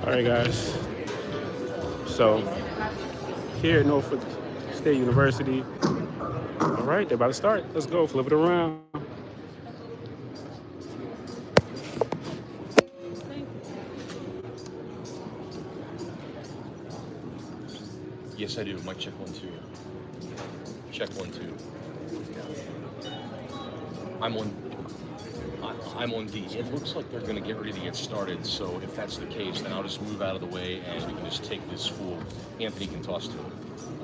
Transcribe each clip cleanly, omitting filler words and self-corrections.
All right, guys. So here at Norfolk State University. All right, they're about to start. Let's go. Flip it around. Yes, I do. Mic check 1 2. Check 1 2. I'm on D. It looks like they're going to get ready to get started. So if that's the case, then I'll just move out of the way and we can just take this spool. Anthony can toss to it.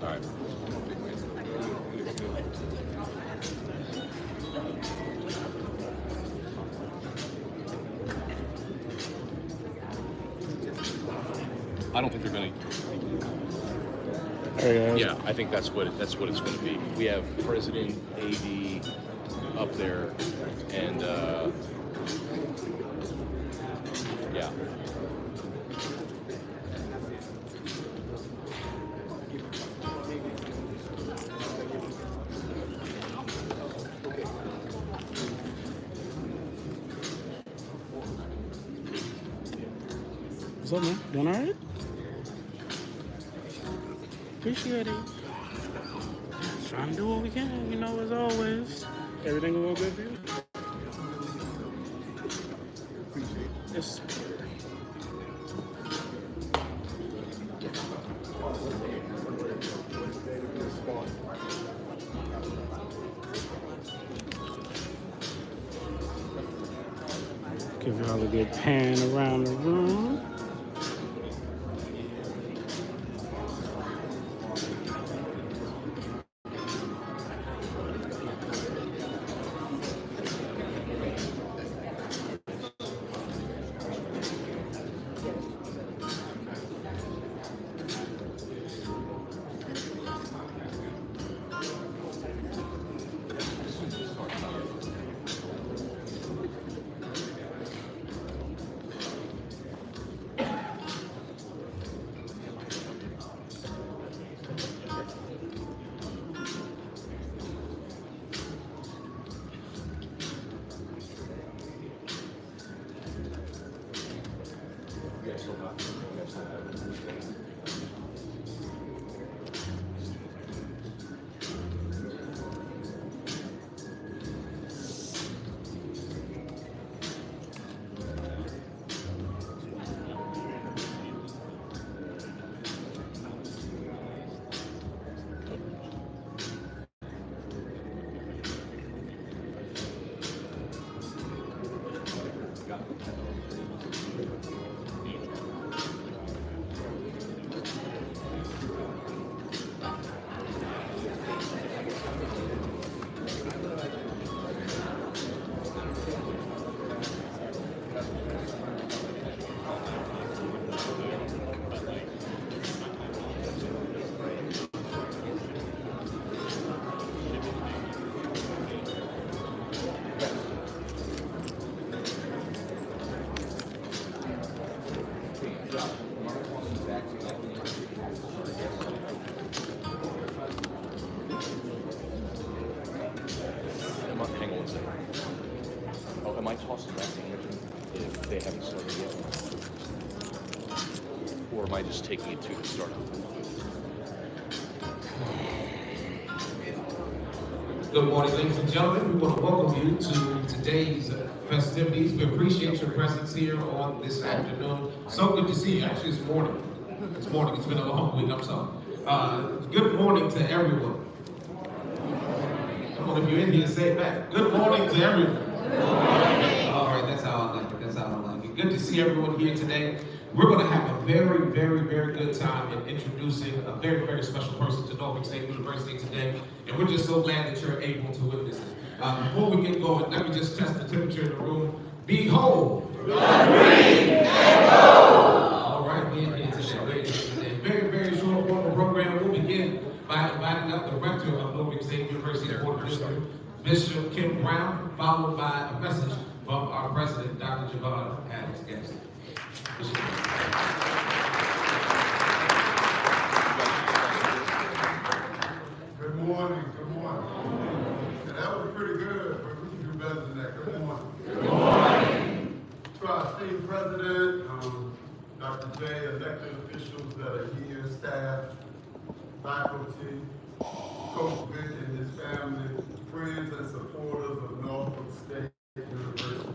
All right. I don't think they're going to. Yeah, I think that's what it's going to be. We have President, AD up there, and yeah. What's up, man? Doing all right? Appreciate it. Trying to do what we can, you know, as always. Everything a little good for you? Yes. Give y'all a good pan around the room. Am I tossing back to Anthony if they haven't started yet? Or am I just taking it to the start? Good morning, ladies and gentlemen. We want to welcome you to today's festivities. We appreciate your presence here on this afternoon. So good to see you. Actually, it's morning. It's morning. It's been a long week. I'm sorry. Good morning to everyone. Come on, if you're in here, say it back. Good morning to everyone. All right, that's how I like it. That's how I like it. Good to see everyone here today. We're going to have a very, very, very good time in introducing a very, very special person to Norfolk State University today. And we're just so glad that you're able to witness it. Before we get going, let me just test the temperature in the room. Behold, the green and gold. All right, we're in here today. A very, very short formal program. We'll begin by inviting up the rector of Norfolk State University Board of District, Bishop Kim Brown, followed by a message from our president, Dr. HGb&x. Good morning, good morning. Yeah, that was pretty good, but we can do better than that. Good morning. Good morning. To our state president, Dr. J. today, elected officials that are here, staff, faculty, Coach Vick and his family, friends and supporters of Norfolk State University.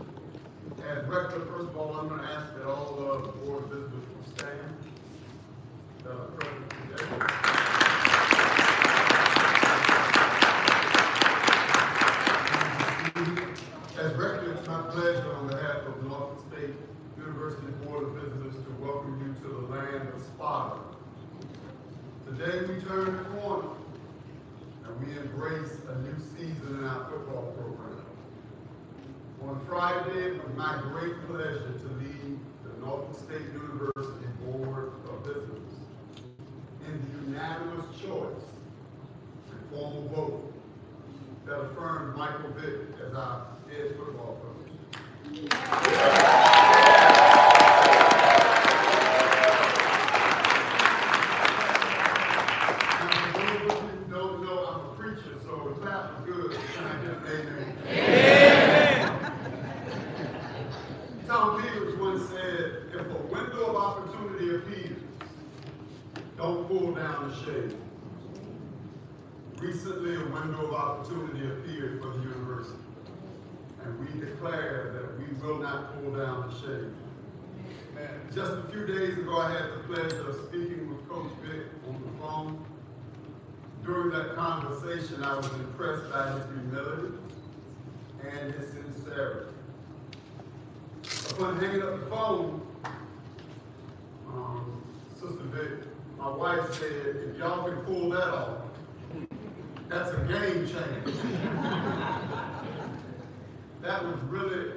As Rector, first of all, I'm going to ask that all of the board visitors will stand that are present today. As Rector, it's my pleasure on behalf of Norfolk State University Board of Visitors to welcome you to the land of Sparta. Today we turn the corner and we embrace a new season in our football program. On Friday, it was my great pleasure to lead the Norfolk State University Board of Visitors in the unanimous choice and formal vote that affirmed Micahel Vick as our head football coach. Don't pull down the shade. Recently, a window of opportunity appeared for the university, and we declared that we will not pull down the shade. Just a few days ago, I had the pleasure of speaking with Coach Vick on the phone. During that conversation, I was impressed by his humility and his sincerity. Upon hanging up the phone, Sister Vick, my wife said, if y'all can pull that off, that's a game changer. That was really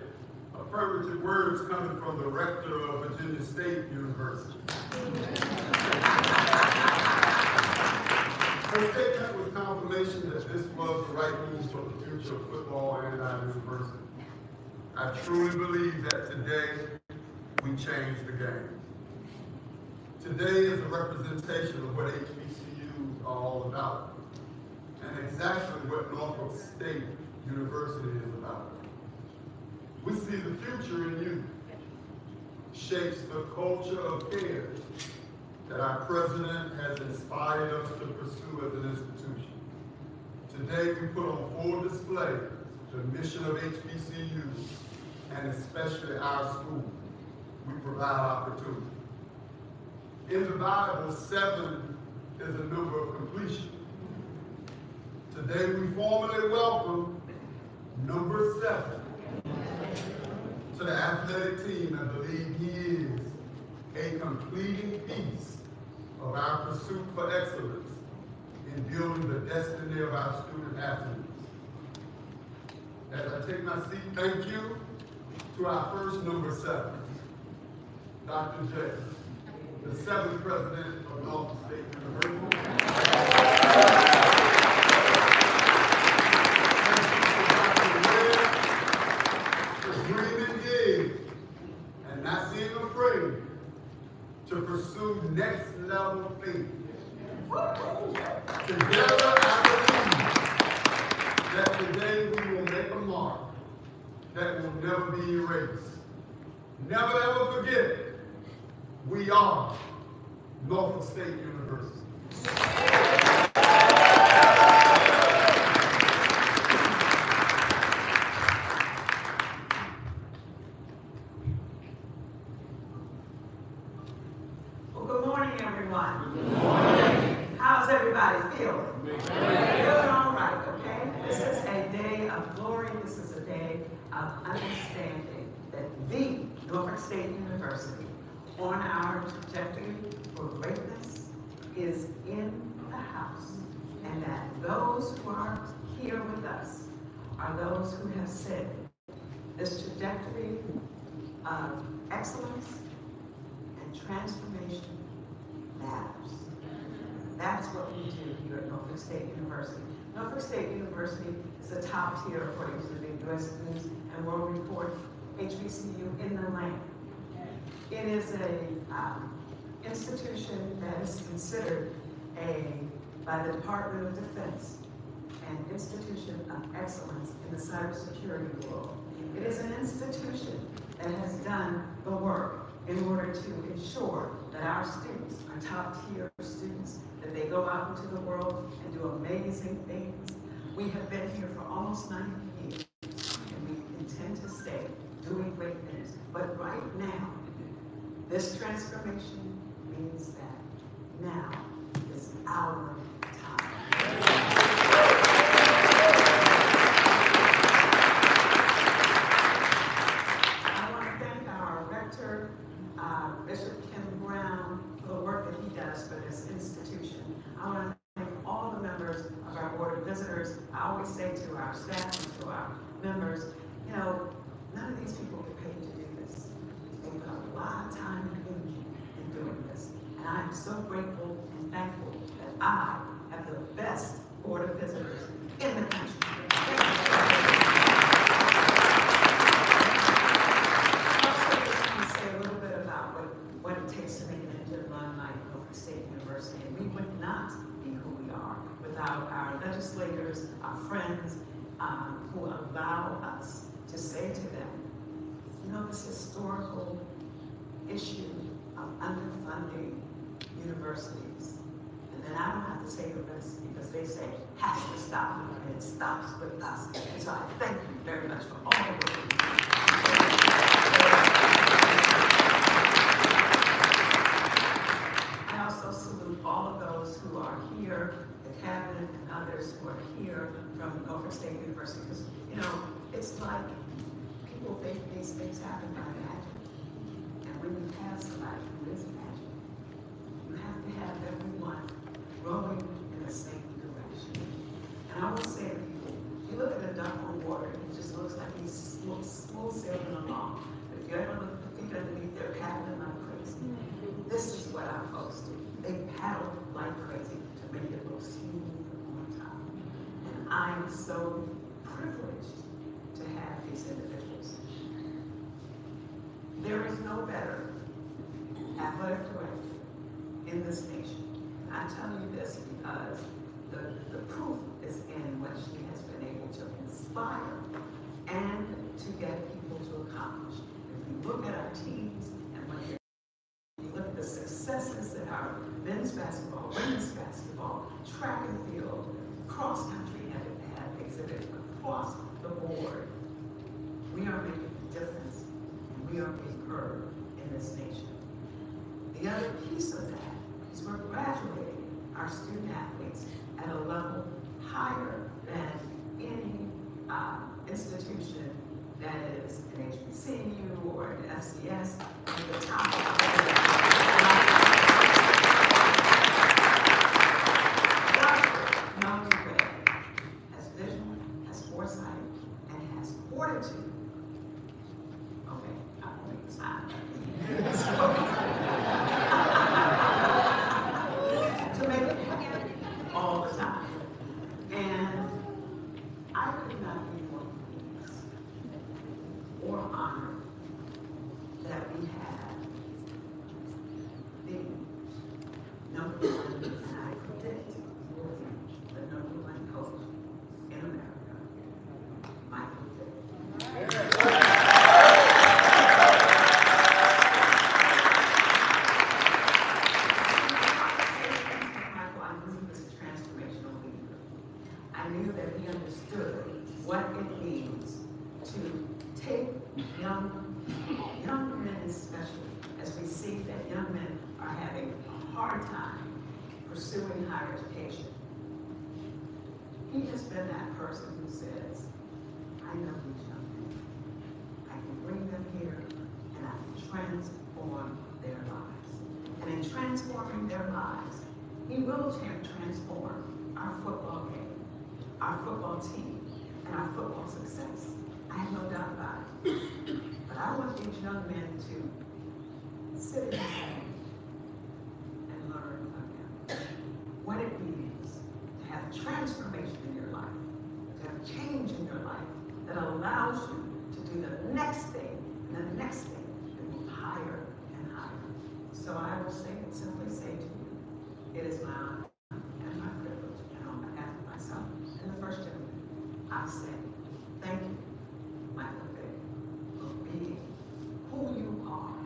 affirmative words coming from the rector of Virginia State University. Her statement was confirmation that this was the right move for the future of football and our university. I truly believe that today we changed the game. Today is a representation of what HBCUs are all about, and exactly what Norfolk State University is about. We see the future in you, shapes the culture of care that our president has inspired us to pursue as an institution. Today we put on full display the mission of HBCUs, and especially our school. We provide opportunity. In the Bible, 7 is a number of completion. Today we formally welcome number 7 to the athletic team and believe he is a completing piece of our pursuit for excellence in building the destiny of our student athletes. As I take my seat, thank you to our first number 7, Dr. J, the 7th president of Norfolk State University. For dreaming big and not being afraid to pursue next level faith. Together, I believe that today we will make a mark that will never be erased. Never ever forget, we are Norfolk State University. Well, good morning, everyone. Good morning. How's everybody feeling? Feeling all right, okay? This is a day of glory. This is a day of understanding that the Norfolk State University on our trajectory for greatness is in the house, and that those who are here with us are those who have said this trajectory of excellence and transformation matters. That's what we do here at Norfolk State University. Norfolk State University is the top tier according to the U.S. News and World Report HBCU in the land. It is an institution that is considered by the Department of Defense, an institution of excellence in the cybersecurity world. It is an institution that has done the work in order to ensure that our students are top-tier students, that they go out into the world and do amazing things. We have been here for almost 90 years, and we intend to stay doing great things. But right now, this transformation means that now is our time. I want to thank our rector, Bishop Kim Brown, for the work that he does for this institution. I want to thank all the members of our Board of Visitors. I always say to our staff and to our members, you know, none of these people get paid to do this. They put a lot of time and energy in doing this. And I am so grateful and thankful that I have the best Board of Visitors in the country. What it takes to make an engine run like Norfolk State University. And we would not be who we are without our legislators, our friends, who allow us to say to them, you know, this historical issue of underfunding universities. And then I don't have to say the rest because they say, has to stop, and it stops with us. And so I thank you very much for all the work you do. All of those who are here, the cabinet and others who are here from Norfolk State University, because, you know, it's like people think these things happen by magic. And when you have somebody who is magic, you have to have everyone rowing in the same direction. And I will say to people, you look at a duck on water, it just looks like he's smooth sailing along. But if you ever look at the feet underneath their paddling like crazy, this is what our folks do. They paddle like crazy to make it look smooth on top. And I am so privileged to have these individuals. There is no better athletic director in this nation. I tell you this because the proof is in what she has been able to inspire and to get people to accomplish. If you look at our teams and what they're you look at the successes that our men's basketball, women's basketball, track and field, cross country have exhibited across the board. We are making a difference, and we are being heard in this nation. The other piece of that is we're graduating our student athletes at a level higher than any institution that is an HBCU or an FCS at the top of the has vision, has foresight, and has fortitude. Okay, I won't make a sign. To make it happen all the time. And I could not be more pleased or honored that we have the number one, and I predict will be the number one coach in America, Micahel Vick. Michael, I knew he was a transformational leader. I knew that he understood what it means to take young men especially, as we see that young men are having a hard time pursuing higher education. He has been that person who says, I know these young men. I can bring them here and I can transform their lives. And in transforming their lives, he will transform our football game, our football team, and our football success. I have no doubt about it. But I want these young men to sit in his hand and learn from him what it means to have transformation in your life, to have change in your life that allows you to do the next thing and the next thing and move higher and higher. So I will simply say to you, it is my honor and my privilege, and on behalf of myself and the First Gentleman, I say thank you, Micahel Vick, for being who you are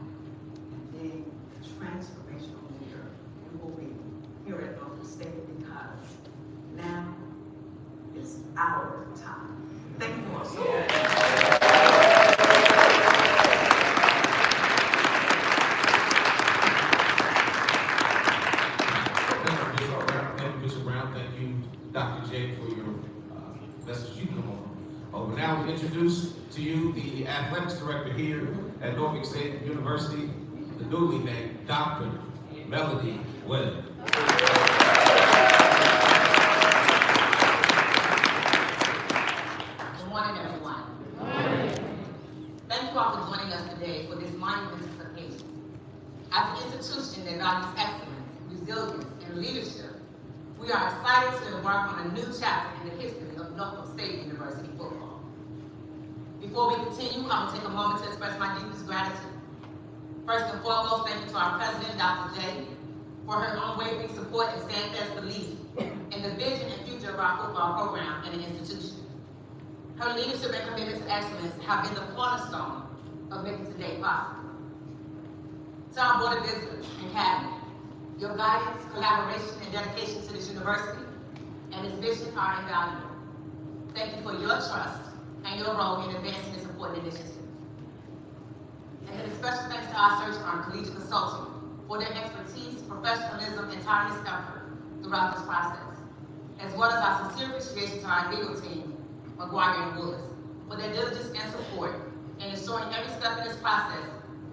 State because now is our time. Thank you all so much. Thank you, Mr. Brown. Thank you, Dr. J, for your message. You come on. Now we introduce to you the athletics director here at Norfolk State University, the newly named Dr. Melody Williams. Good morning, everyone. Thank you all for joining us today for this monumental occasion. As an institution that values excellence, resilience, and leadership, we are excited to embark on a new chapter in the history of Norfolk State University football. Before we continue, I will take a moment to express my deepest gratitude. First and foremost, thank you to our president, Dr. J, for her unwavering support and steadfast belief in the vision and future of our football program and the institution. Her leadership and commitment to excellence have been the cornerstone of making today possible. To our Board of Visitors and Cabinet, your guidance, collaboration, and dedication to this university and its vision are invaluable. Thank you for your trust and your role in advancing this important initiative. And then a special thanks to our search firm, Collegiate Consulting, for their expertise, professionalism, and tireless effort throughout this process, as well as our sincere appreciation to our legal team, McGuire and Willis, for their diligence and support in ensuring every step in this process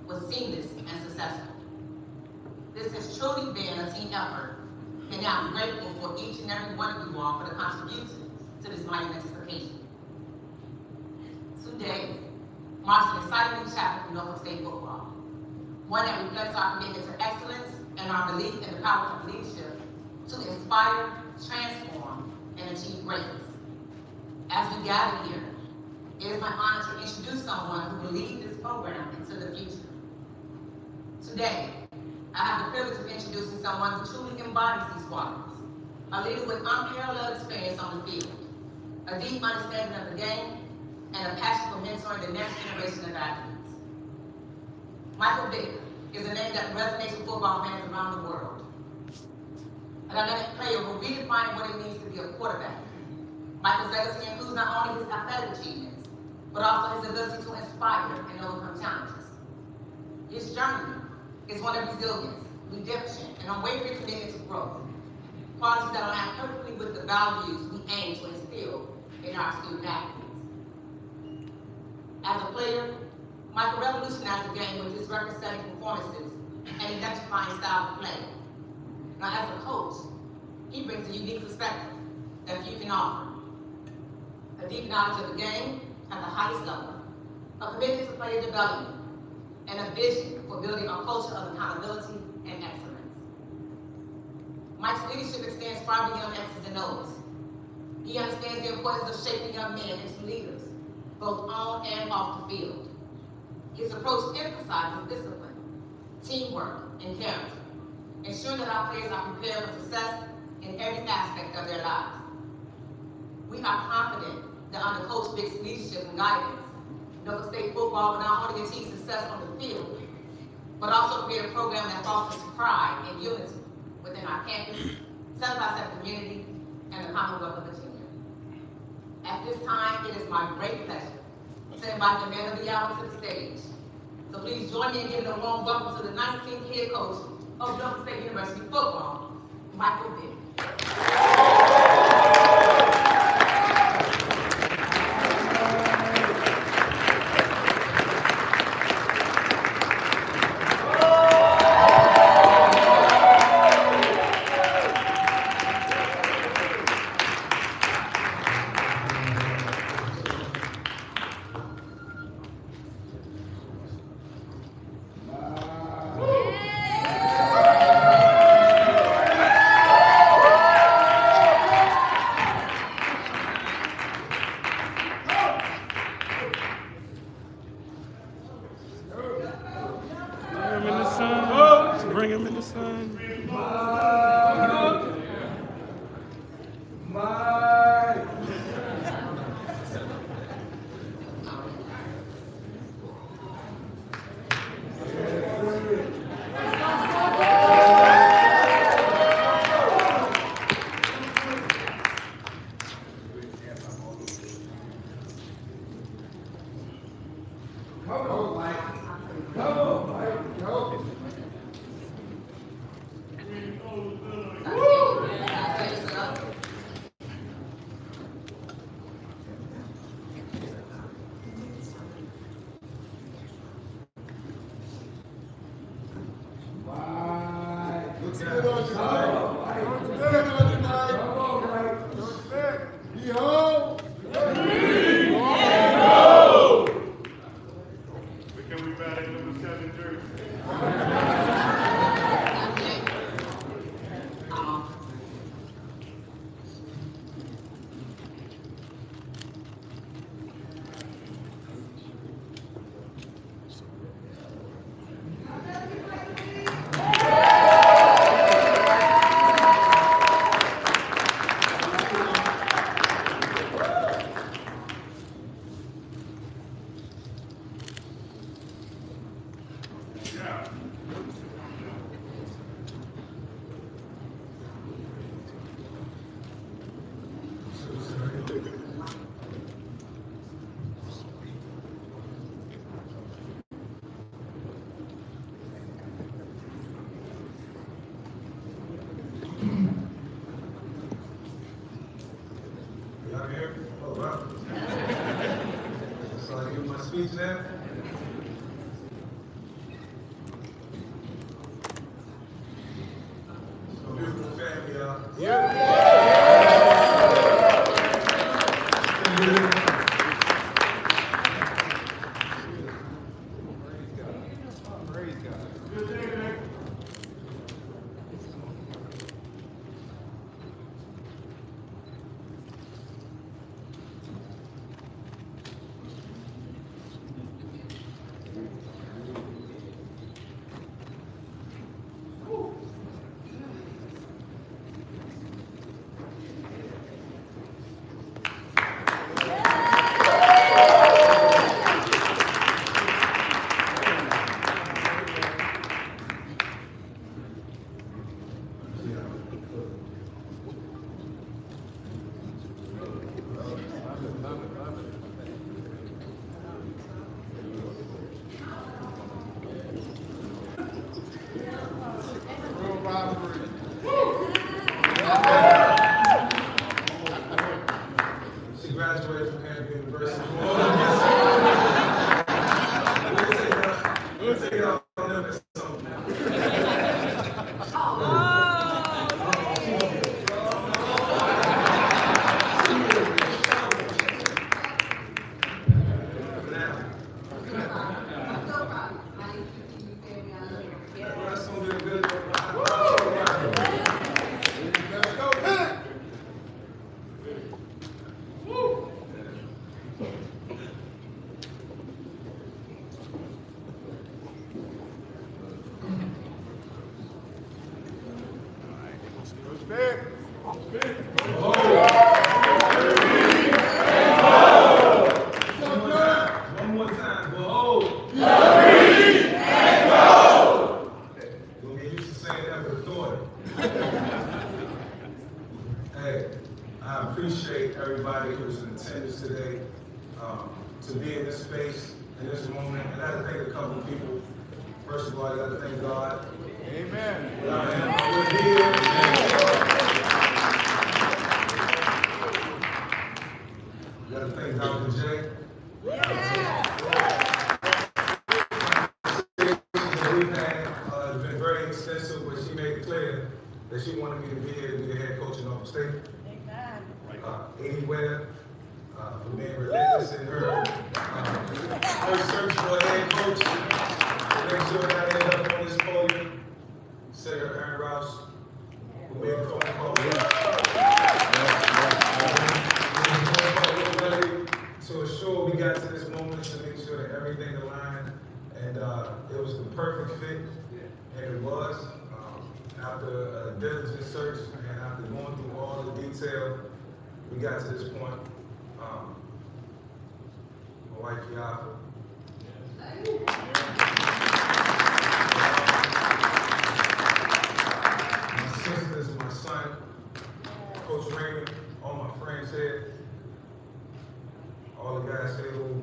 was seamless and successful. This has truly been a team effort, and I'm grateful for each and every one of you all for the contributions to this monumental occasion. Today marks an exciting new chapter for Norfolk State football, one that reflects our commitment to excellence and our belief in the power of leadership to inspire, transform, and achieve greatness. As we gather here, it is my honor to introduce someone who will lead this program into the future. Today, I have the privilege of introducing someone who truly embodies these qualities, a leader with unparalleled experience on the field, a deep understanding of the game, and a passion for mentoring the next generation of athletes. Micahel Vick is a name that resonates with football fans around the world. A dynamic player who redefined what it means to be a quarterback. Michael's legacy includes not only his athletic achievements, but also his ability to inspire and overcome challenges. His journey is one of resilience, redemption, and unwavering commitment to growth, qualities that align perfectly with the values we aim to instill in our student athletes. As a player, Michael revolutionized the game with his record-setting performances and electrifying style of play. Now, as a coach, he brings a unique perspective that few can offer. A deep knowledge of the game at the highest level, a commitment to player development, and a vision for building a culture of accountability and excellence. Mike's leadership extends far beyond X's and O's. He understands the importance of shaping young men into leaders, both on and off the field. His approach emphasizes discipline, teamwork, and character, ensuring that our players are prepared for success in every aspect of their lives. We are confident that under Coach Vick's leadership and guidance, Norfolk State football will not only achieve success on the field, but also create a program that fosters pride and unity within our campus, Semifinals community, and the Commonwealth of Virginia. At this time, it is my great pleasure to invite the man of the hour to the stage. So please join me in giving a warm welcome to the 19th head coach of Norfolk State University football, Micahel Vick. Bring him in the sun. Y'all hear me? Oh, wow. So I give my speech now. So beautiful family, y'all. Praise God. Good day, man. She graduated from Grambling University. We'll take it off on them this summer. That's gonna be a good One more time, behold. We'll get used to saying that with authority. Hey, I appreciate everybody who's in attendance today, to be in this space, in this moment. And I got to thank a couple of people. First of all, I got to thank God. Amen. Without him, I wouldn't be here. Got to thank Dr. J. We've had, it's been very extensive, but she made it clear that she wanted me to be here to be the head coach in Norfolk State. Anywhere, for being relentless in her search for a head coach, to make sure that I end up on this podium. Senator Aaron Rouse, who made the phone call. To assure we got to this moment, to make sure that everything aligned, and it was the perfect fit, and it was. After a diligent search and after going through all the detail, we got to this point. My wife, Yafa. My sisters, my son, Coach Raymond, all my friends here, all the guys here who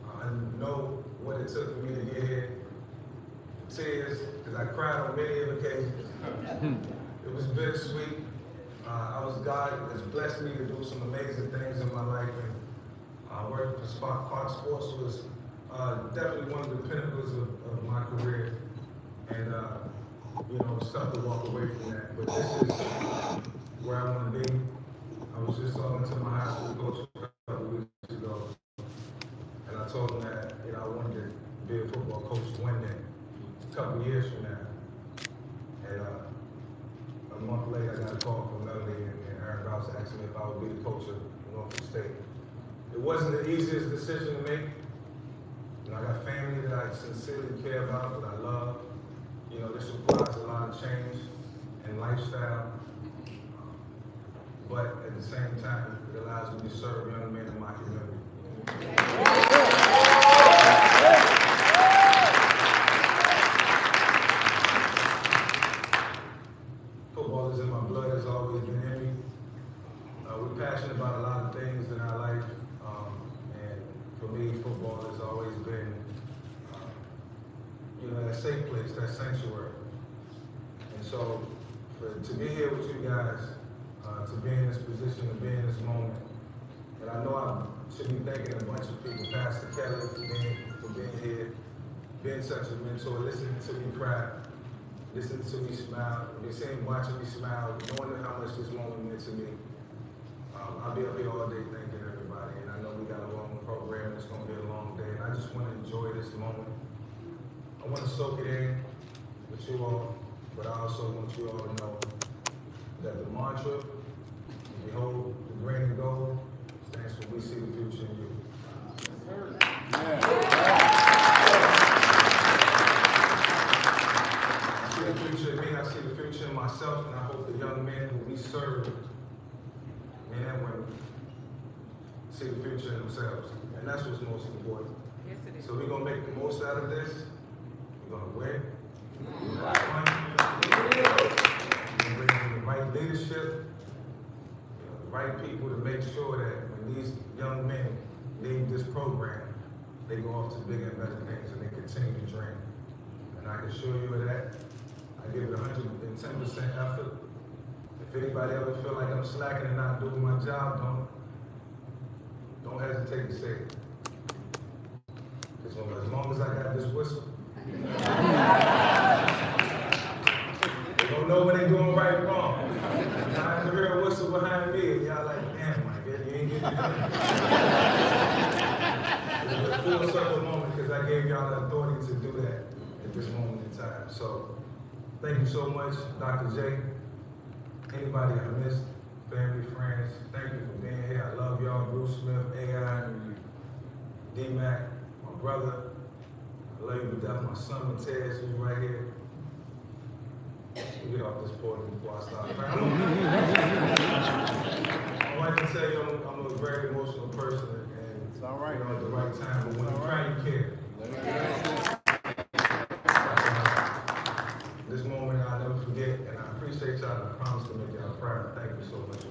I know what it took for me to get here. tears, because I cried on many occasions. It was bittersweet. God has blessed me to do some amazing things in my life, and working for Fox Sports was definitely one of the pinnacles of my career, and it's tough to walk away from that. But this is where I want to be. I was just talking to my high school coach a couple of weeks ago, and I told him that I wanted to be a football coach one day, a couple of years from now. And a month later, I got a call from Melody and Aaron Rouse asking me if I would be the coach of Norfolk State. It wasn't the easiest decision to make. I got family that I sincerely care about, that I love. This requires a lot of change and lifestyle. But at the same time, it allows me to serve young men in my community. Football is in my blood, has always been in me. We're passionate about a lot of things in our life. And for me, football has always been that safe place, that sanctuary. And so, to be here with you guys, to be in this position, to be in this moment, and I know I should be thanking a bunch of people, Pastor Kelly for being here, being such a mentor, listening to me cry, listening to me smile, watching me smile, knowing how much this moment meant to me. I'll be up here all day thanking everybody, and I know we got a long program, it's going to be a long day, and I just want to enjoy this moment. I want to soak it in with you all, but I also want you all to know that the mantra, behold the green and gold, stands for we see the future in you. I see the future in me, I see the future in myself, and I hope the young men who we serve, men and women, see the future in themselves. And that's what's most important. Yes, it is. So we're going to make the most out of this. We're going to win. We're going to bring in the right leadership, the right people to make sure that when these young men leave this program, they go off to bigger and better things and they continue to dream. And I can assure you of that. I give it 110% effort. If anybody ever feel like I'm slacking and not doing my job, don't hesitate to say it. Because as long as I got this whistle, they don't know when they're doing right and wrong. I have to hear a whistle behind me, and y'all like, damn, Mike, you ain't getting it done. It's a full circle moment because I gave y'all the authority to do that at this moment in time. So, thank you so much, Dr. J. Anybody I missed, family, friends, thank you for being here. I love y'all, Bruce Smith, AI, D-Mac, my brother. I love you to death, my son, Matez, who's right here. We'll get off this podium before I start crying. My wife can tell you I'm a very emotional person, and it's all right. At the right time, but when you cry, you care. This moment I'll never forget, and I appreciate y'all, and I promise to make y'all proud. Thank you so much.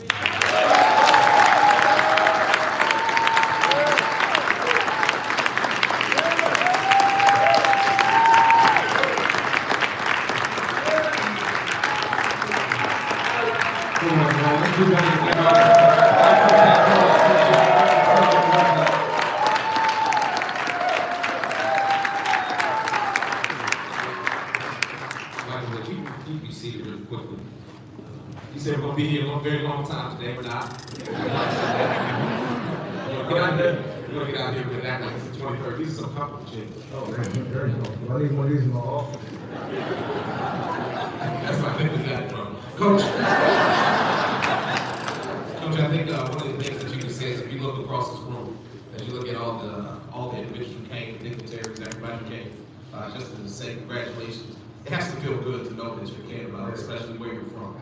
He said we're going to be here a very long time today. We're not. We're going to get out here with that like it's the 23rd. These are some couple chicks. Oh, man, there you go. I need one of these in my office. That's where I think we got it from. Coach, I think one of the things that you can say is if you look across this room, as you look at all the individuals who came, the dignitaries, everybody who came, just to say congratulations. It has to feel good to know that you're cared about, especially where you're from.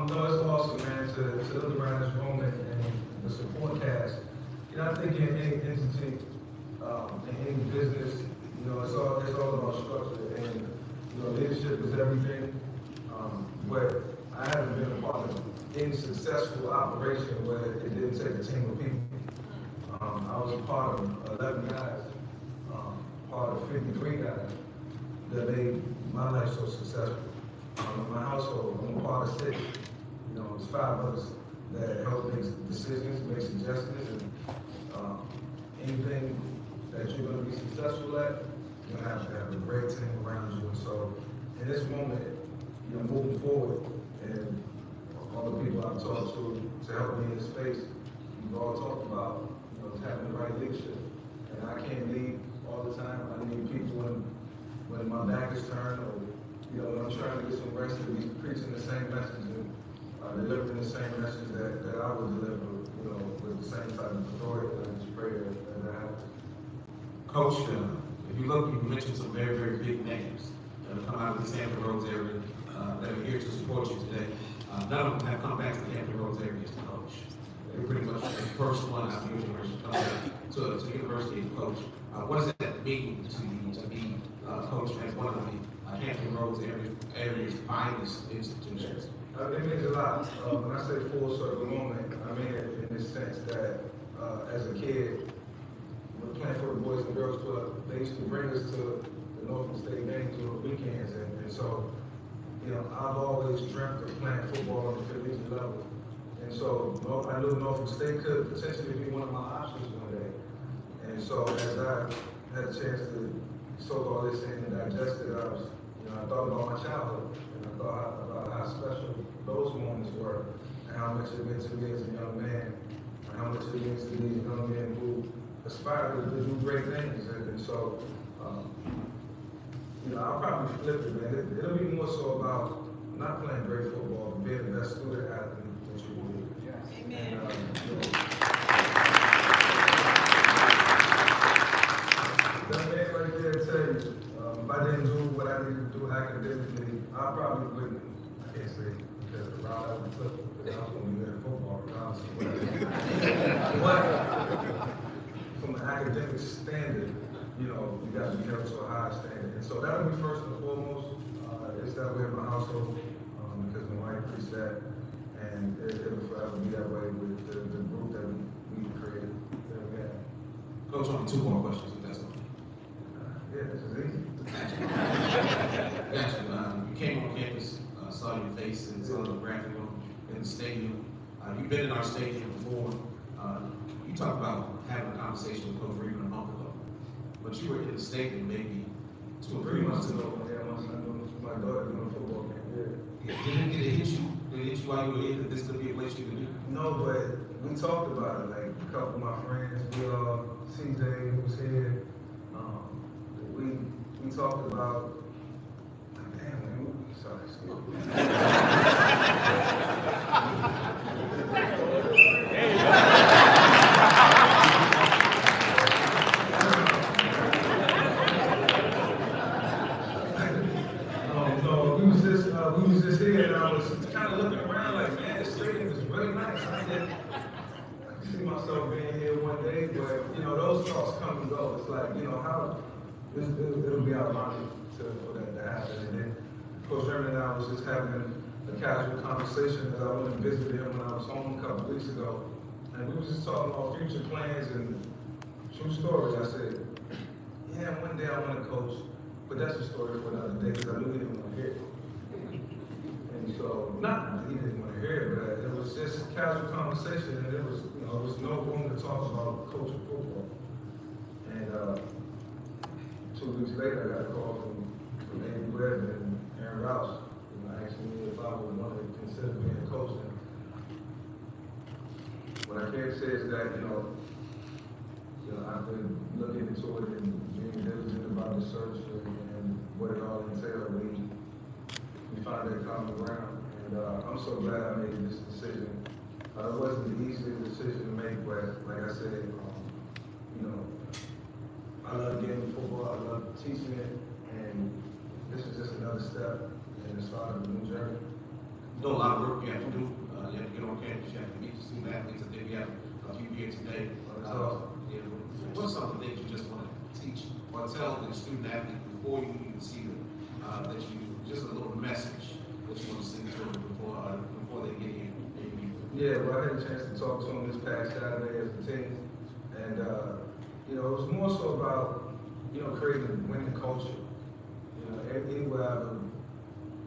No, it's awesome, man, to look around this room and the support cast. I think in any entity, in any business, it's all about structure, and leadership is everything. But I haven't been a part of any successful operation where it didn't take a team of people. I was a part of 11 guys, part of 53 guys that made my life so successful. In my household, I'm a part of 6. You know, it's 5 of us that help make decisions, make suggestions, and anything that you're going to be successful at, you're going to have a great team around you. And so, in this moment, you know, moving forward, and all the people I've talked to help me in this space, we've all talked about, you know, having the right leadership. And I can't lead all the time. I need people when my back is turned, or you know, when I'm trying to get some rest, to be preaching the same message and delivering the same message that I would deliver, you know, with the same type of authority and prayer that I have. Coach, if you look, you mentioned some very, very big names that have come out of the Hampton Roads area that are here to support you today. None of them have come back to the Hampton Roads area to coach. They're pretty much the first one out of the university come back to university to coach. What does that mean to you to be coached at one of the Hampton Roads area's finest institutions? It means a lot. When I say full circle moment, I mean it in the sense that as a kid, playing for the Boys and Girls Club, they used to bring us to the Norfolk State games on the weekends, and so, you know, I've always dreamt of playing football on the collegiate level, and so I knew Norfolk State could potentially be one of my options one day, and so as I had a chance to soak all this in and digest it, I thought about my childhood, and I thought about how special those moments were, and how much it meant to me as a young man, and how much it means to these young men who aspire to do great things, and so, you know, I'll probably flip it, man. It'll be more so about not playing great football, but being the best student athlete that you will be. Yes. Amen. That man right there tell you, if I didn't do what I needed to do academically, I probably wouldn't. I can't say because the route I would took, because I was going to be good at football, regardless of what. From an academic standard, you know, you got to be held to a high standard. And so that'll be first and foremost. It's that way in my household because my wife preached that, and it'll forever be that way with the group that we created. Yeah. Coach, only 2 more questions, if that's okay. Yeah, this is easy. Gotcha. You came on campus, saw your face and saw the graphic in the stadium. You've been in our stadium before. You talked about having a conversation with Coach Reed a month ago, but you were in the stadium maybe 2 or 3 months ago. Yeah, my daughter doing football camp. Yeah. Did it hit you? Did it hit you while you were in that this could be a place you could do? No, but we talked about it. Like a couple of my friends, CJ who was here. We talked about. Damn, man. Sorry, excuse me. We was just here, and I was kind of looking around like, man, this stadium is really nice. I can see myself being here one day, but you know, those thoughts come and go. It's like, you know, how it'll be ironic for that to happen. And then Coach Herman and I was just having a casual conversation as I went and visited him when I was home a couple weeks ago, and we was just talking about future plans and true stories. I said, yeah, one day I want to coach, but that's a story for another day because I knew he didn't want to hear it. And so, not that he didn't want to hear it, but it was just casual conversation, and there was, you know, there was no room to talk about coaching football. And 2 weeks later, I got a call from Andy Webb and Aaron Rouse, asking me if I would want to consider being a coach. And what I can say is that, you know, I've been looking into it and being diligent about the search and what it all entails. We find that common ground, and I'm so glad I made this decision. It wasn't the easiest decision to make, but like I said, you know, I love the game of football, I love teaching it, and this is just another step in the start of a new journey. You know, a lot of work you have to do. You have to get on campus, you have to meet the student athletes. I think we have a few here today. What's some of the things you just want to teach or tell the student athlete before you even see them, that you, just a little message that you want to send to them before they get here? Yeah, well, I had a chance to talk to them this past Saturday as a team, and you know, it was more so about, you know, creating a winning culture. You You know, anywhere I've,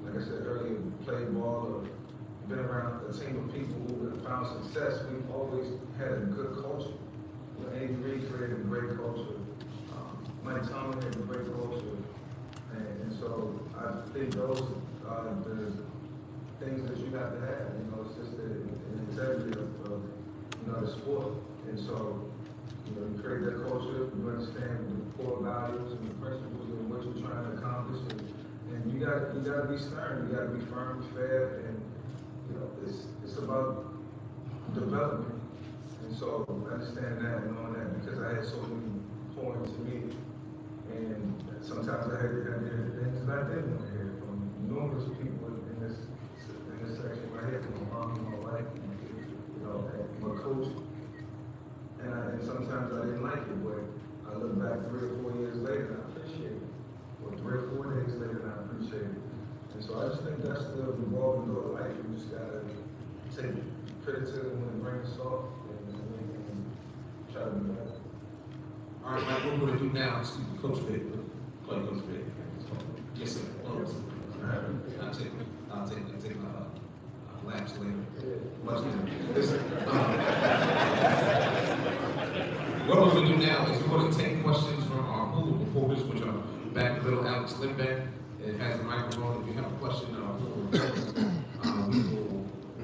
like I said earlier, played ball or been around a team of people who have found success, we've always had a good culture. You know, Andy Reid created a great culture. Mike Tomlin had a great culture. And so I think those are the things that you have to have. You know, it's just the integrity of you know, the sport. And so, you know, you create that culture, you understand the core values and the principles and what you're trying to accomplish. And you got to be stern, you got to be firm, fair, and you know, it's about development. And so I understand that and knowing that because I had so many points to me. And sometimes I had to hear things that I didn't want to hear from numerous people in this section right here, from my mom and my wife, you know, and my coach. And sometimes I didn't like it, but I look back 3 or 4 years later and I appreciate it. Or 3 or 4 days later and I appreciate it. And so I just think that's the revolving door of life. You just gotta take criticism with a grain of salt and try to be better. All right, Mike, what we're going to do now is Coach Vick. Play Coach Vick. Yes, sir. I'll take my laps later. Much later. Listen, what we're going to do now is we're going to take questions from our pool reporters, which are back to little Alex Lindbeck. It has a microphone. If you have a question, we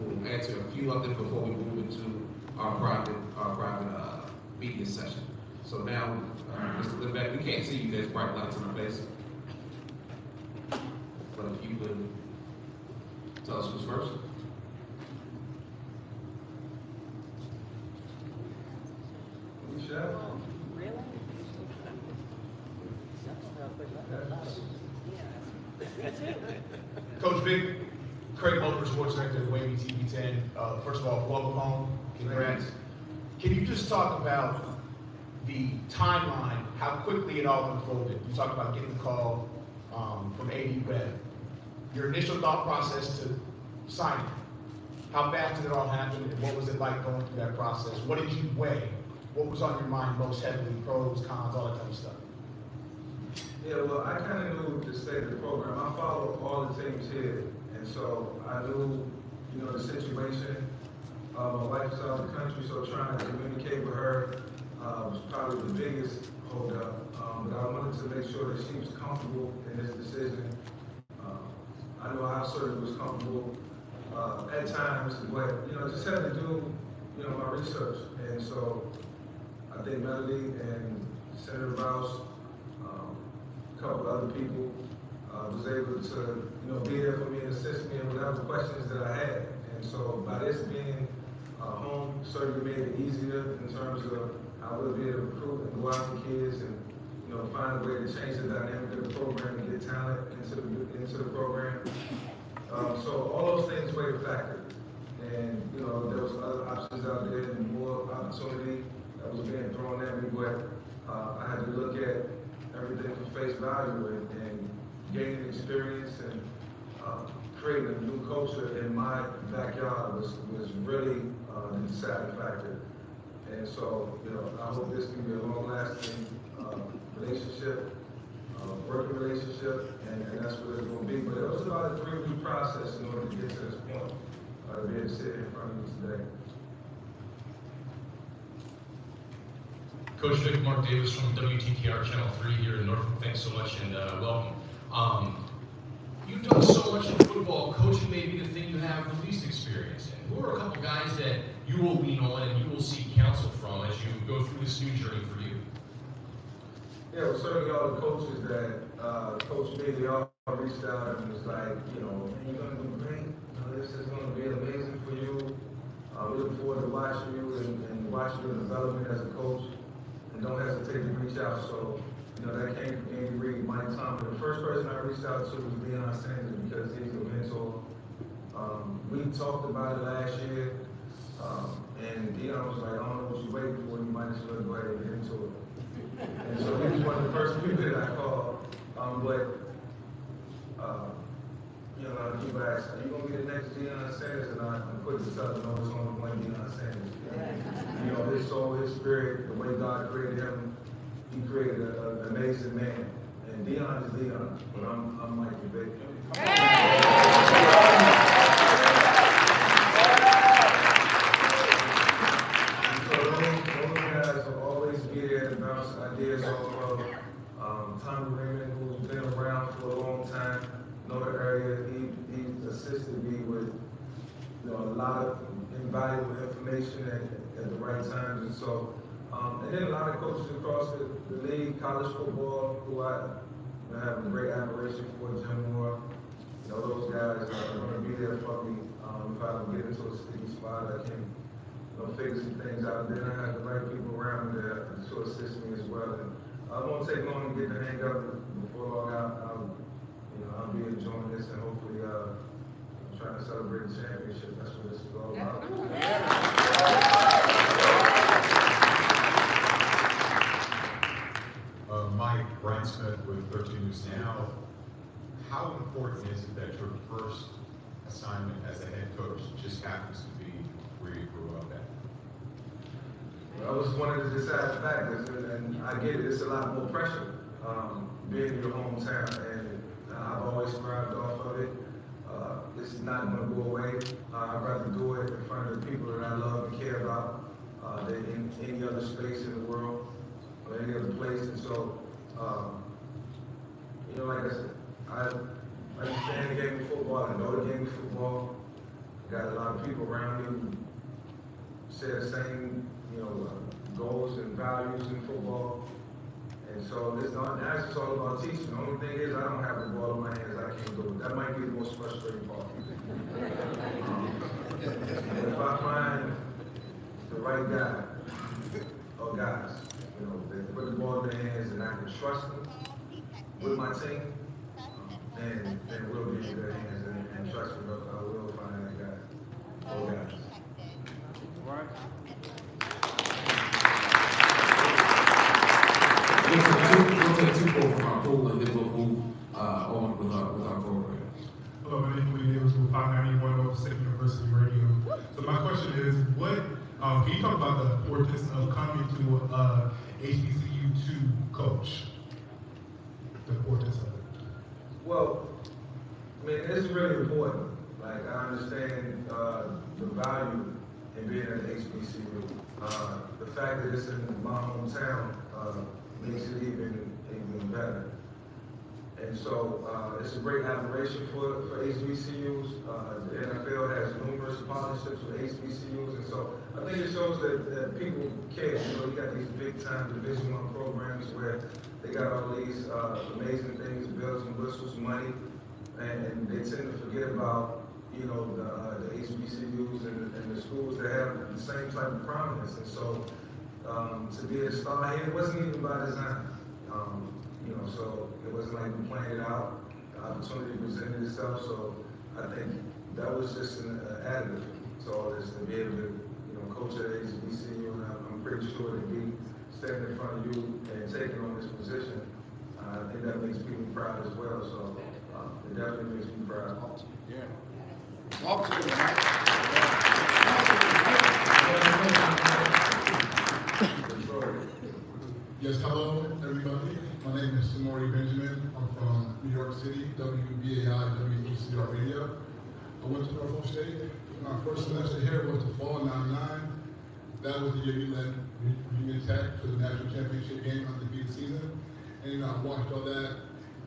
will answer a few of them before we move into our private media session. So now, Mr. Lindbeck, we can't see you. There's bright lights on our face. But if you would tell us who's first. Really? Coach Vick, Craig Mulder, Sports Director of UAPB 10. First of all, welcome home. Congrats. Can you just talk about the timeline, how quickly it all unfolded? You talked about getting the call from AD Webb. Your initial thought process to signing. How fast did it all happen, and what was it like going through that process? What did you weigh? What was on your mind most heavily? Pros, cons, all that type of stuff. Yeah, well, I kind of knew the state of the program. I follow all the teams here, and so I knew, you know, the situation. My wife's out of the country, so trying to communicate with her was probably the biggest holdup. But I wanted to make sure that she was comfortable in this decision. I know I certainly was comfortable at times, but you know, just had to do, you know, my research, and so I think Melody and Senator Rouse, a couple other people, was able to, you know, be there for me and assist me in whatever questions that I had. And so by this being home, certainly made it easier in terms of how we'll be able to recruit and go out to kids and, you know, find a way to change the dynamic of the program and get talent into the program. So all those things weighed a factor. And, you know, there was other options out there and more opportunity that was being thrown at me, but I had to look at everything from face value and gaining experience and creating a new culture in my backyard was really the deciding factor. And so, you know, I hope this can be a long-lasting relationship, working relationship, and that's what it's going to be. But it was about a 3-week process in order to get to this point, to be able to sit in front of you today. Coach Vick, Mark Davis from WTKR Channel 3 here in Norfolk. Thanks so much and welcome. You've done so much in football. Coaching may be the thing you have the least experience in. Who are a couple guys that you will lean on and you will seek counsel from as you go through this new journey for you? Yeah, well, certainly all the coaches that coached me, they all reached out and was like, you know, you're going to do great. You know, this is going to be amazing for you. We look forward to watching you and watching your development as a coach. And don't hesitate to reach out. So, you know, that came from Andy Reid, Mike Tomlin. The first person I reached out to was Deion Sanders because he's a mentor. We talked about it last year, and Deion was like, I don't know what you're waiting for, you might as well go ahead and get into it. And so he was one of the first people that I called. You know, a lot of people ask, are you going to be the next Deion Sanders? And I'm quick to tell them, no, it's only one Deion Sanders. You know, his soul, his spirit, the way God created him, he created an amazing man. And Dion is Dion, but I'm Micahel Vick. So those guys will always be there to bounce ideas off of. Tommy Raymond, who's been around for a long time, know the area. He assisted me with a lot of invaluable information at the right times. And so, and then a lot of coaches across the league, college football, who I have a great admiration for, Jim Moore. Those guys are going to be there for me if I don't get into a sticky spot. I can figure some things out. And then I have the right people around me to assist me as well. And it won't take long to get the hang of it. Before long, I'll be enjoying this and hopefully trying to celebrate the championship. That's what this is all about. Mike, Brian Smith with 13 News Now. How important is it that your first assignment as a head coach just happens to be where you grew up at? Well, I was one of the deciding factors, and I get it. It's a lot more pressure being in your hometown, and I've always thrived off of it. It's not going to go away. I'd rather do it in front of the people that I love and care about than in any other space in the world or any other place. And so, like I said, I understand the game of football. I know the game of football. I got a lot of people around me who share the same, goals and values in football. And so it's all about teaching. The only thing is I don't have the ball in my hands. I can't do it. That might be the most frustrating part. But if I find the right guy or guys, that put the ball in their hands and I can trust them with my team, then we'll be in good hands. And trust me, I will find that guy or guys. All right. We'll take two more from our pool and then we'll move on with our program. Hello, my name is William Davis with 591 Norfolk State University Radio. So my question is, can you talk about the importance of coming to HBCU coach? The importance of it. Well, it's really important. Like, I understand the value in being at the HBCU. The fact that it's in my hometown makes it even better. And so it's a great admiration for HBCUs. The NFL has numerous partnerships with HBCUs, and so I think it shows that people care. You got these big-time Division I programs where they got all these amazing things, bells and whistles, money, and they tend to forget about the HBCUs and the schools that have the same type of prominence. And so to be a star here, it wasn't even by design. So it wasn't like we planned it out. The opportunity presented itself. So I think that was just an additive to all this, to be able to coach at HBCU. And I'm pretty sure to be standing in front of you and taking on this position, I think that makes people proud as well. So it definitely makes me proud. Yeah. Yes, hello, everybody. My name is Samori Benjamin. I'm from New York City, WBAI, WHCR Radio. I went to Norfolk State. My first semester here was the fall of '99. That was the year we led Virginia Tech to the national championship game undefeated season. And I watched all that,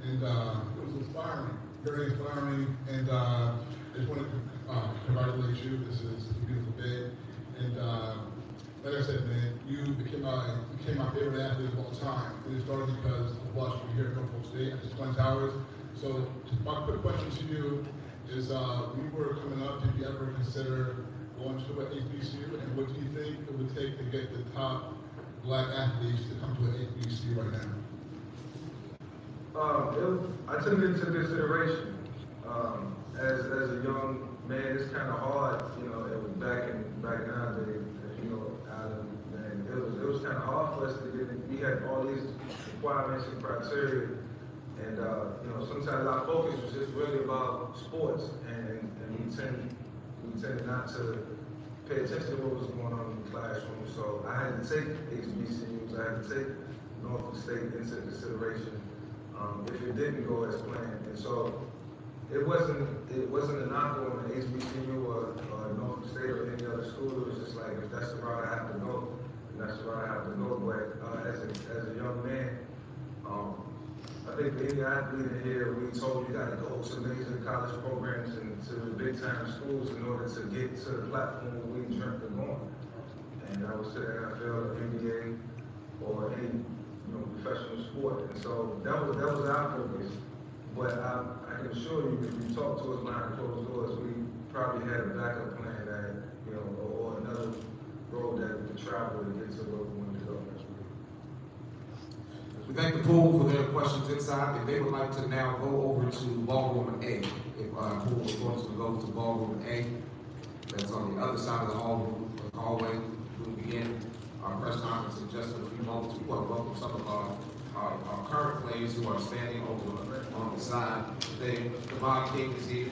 and it was inspiring, very inspiring. And I just wanted to congratulate you. This is a beautiful day. And like I said, man, you became my favorite athlete of all time. And it started because of watching you here at Norfolk State at the Twin Towers. So my quick question to you is, when you were coming up, did you ever consider going to an HBCU? And what do you think it would take to get the top Black athletes to come to an HBCU right now? I took it into consideration. As a young man, it's kind of hard, it was back in our day, Adam, and it was kind of hard for us to get it. We had all these requirements and criteria, and sometimes our focus was just really about sports, and we tended not to pay attention to what was going on in the classroom. So I had to take HBCUs, I had to take Norfolk State into consideration. if it didn't go as planned. And so it wasn't a knock on the HBCU or Norfolk State or any other school. It was just like, if that's the route I have to go, then that's the route I have to go. But as a young man, I think for any athlete in here, we told you got to go to major college programs and to the big time schools in order to get to the platform where we dreamt of going. And I was to the NFL, the NBA, or any professional sport. And so that was our focus. But I can assure you, if you talk to us behind closed doors, we probably had a backup plan that, or another road that we could travel to get to where we wanted to go. We thank the pool for their questions inside. If they would like to now go over to ballroom A, if pool was going to go to ballroom A, that's on the other side of the hallway. We'll begin our press conference in just a few moments. We want to welcome some of our current players who are standing over on the side. Today, Devon King is here.